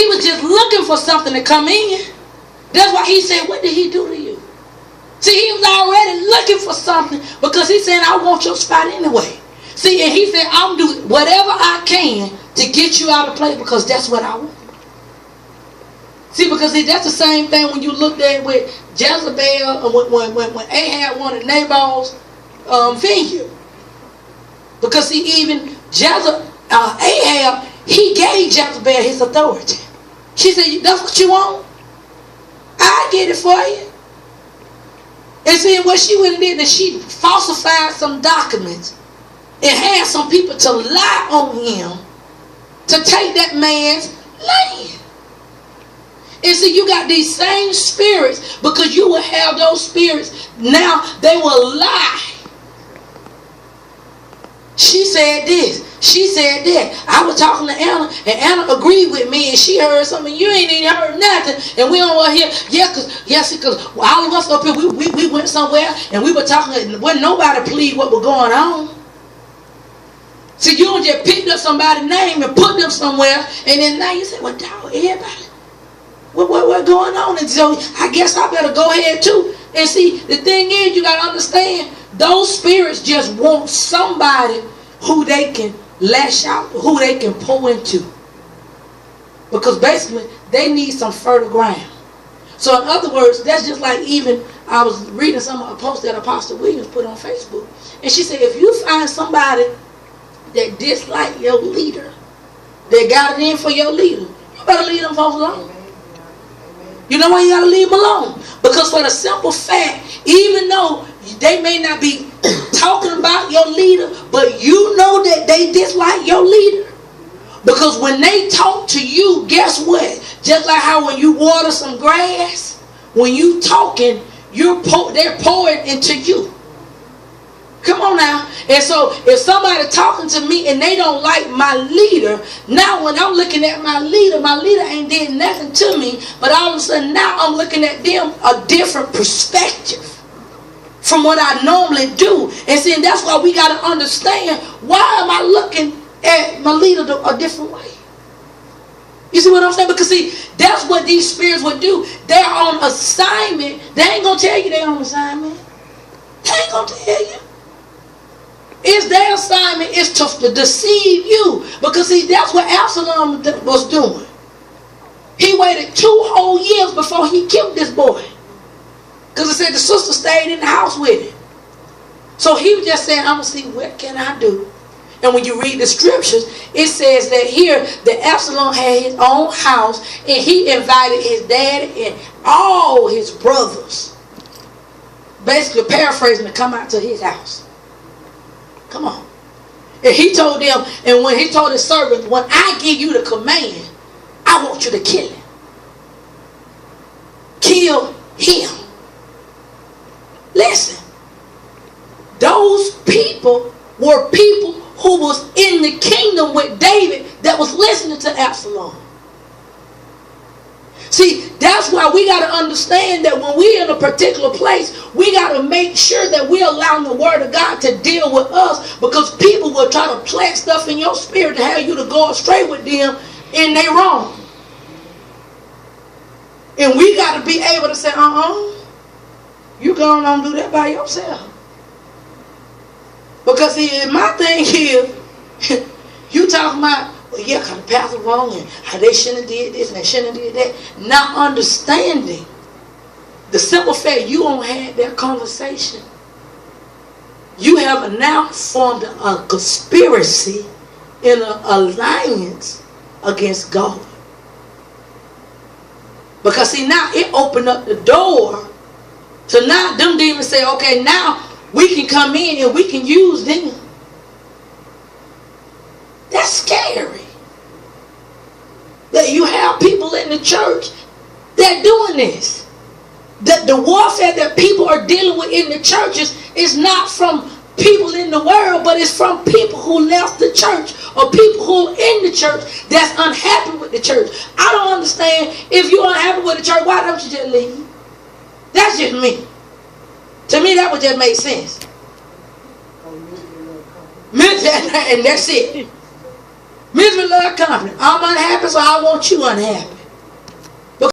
he was just looking for something to come in. That's why he said, what did he do to you? See, he was already looking for something because he said, I want your spot anyway. See, and he said, I'm doing whatever I can to get you out of play because that's what I want. See, because that's the same thing when you looked at with Jezebel, when Ahab wanted Nabal's vineyard. Because see, even Ahab, he gave Jezebel his authority. She said, that's what you want? I get it for you. And see, what she went and did is she falsified some documents and had some people to lie on him to take that man's land. And see, you got these same spirits because you will have those spirits. Now they will lie. She said this. She said that. I was talking to Anna, and Anna agreed with me, and she heard something. You ain't even heard nothing. And we don't want to hear. Because all of us up here, we went somewhere, and we were talking. Wasn't nobody pleased what was going on. See, you don't just pick up somebody's name and put them somewhere, and then now you say, well, dog, everybody. What going on? And so I guess I better go ahead too. And see, the thing is, you got to understand, those spirits just want somebody who they can lash out, who they can pull into. Because basically, they need some fertile ground. So in other words, that's just like even, I was reading a post that Apostle Williams put on Facebook. And she said, if you find somebody that dislike your leader, that got it in for your leader, you better leave them folks alone. You know why you got to leave them alone? Because for the simple fact, even though they may not be talking about your leader, but you know that they dislike your leader. Because when they talk to you, guess what? Just like how when you water some grass, when you talking, they're pouring into you. Come on now. And so if somebody talking to me and they don't like my leader, now when I'm looking at my leader ain't did nothing to me, but all of a sudden now I'm looking at them a different perspective from what I normally do. And see, and that's why we got to understand, why am I looking at my leader a different way? You see what I'm saying? Because see, that's what these spirits would do. They're on assignment. They ain't going to tell you they're on assignment. They ain't going to tell you. It's their assignment is to deceive you. Because see, that's what Absalom was doing. He waited 2 whole years before he killed this boy. Because it said the sister stayed in the house with him. So he was just saying, I'm going to see what can I do. And when you read the scriptures, it says that here that Absalom had his own house, and he invited his daddy and all his brothers, basically paraphrasing, to come out to his house. Come on. And he told them, and when he told his servants, when I give you the command, I want you to kill him. Kill him. Listen, those people were people who was in the kingdom with David that was listening to Absalom. See, that's why we got to understand that when we're in a particular place, we got to make sure that we're allowing the word of God to deal with us, because people will try to plant stuff in your spirit to have you to go astray with them, and they wrong. And we got to be able to say, you go on and do that by yourself. Because see, my thing is, you talking about, well, yeah, because the pastor wrong, and how they shouldn't have did this and they shouldn't have did that. Not understanding the simple fact you don't have that conversation. You have now formed a conspiracy in an alliance against God. Because see, now it opened up the door to now them demons say, okay, now we can come in and we can use them. That's scary. That you have people in the church that doing this. That the warfare that people are dealing with in the churches is not from people in the world, but it's from people who left the church, or people who are in the church that's unhappy with the church. I don't understand, if you're unhappy with the church, why don't you just leave? That's just me. To me, that would just make sense. And that's it. Misery love company. I'm unhappy, so I want you unhappy.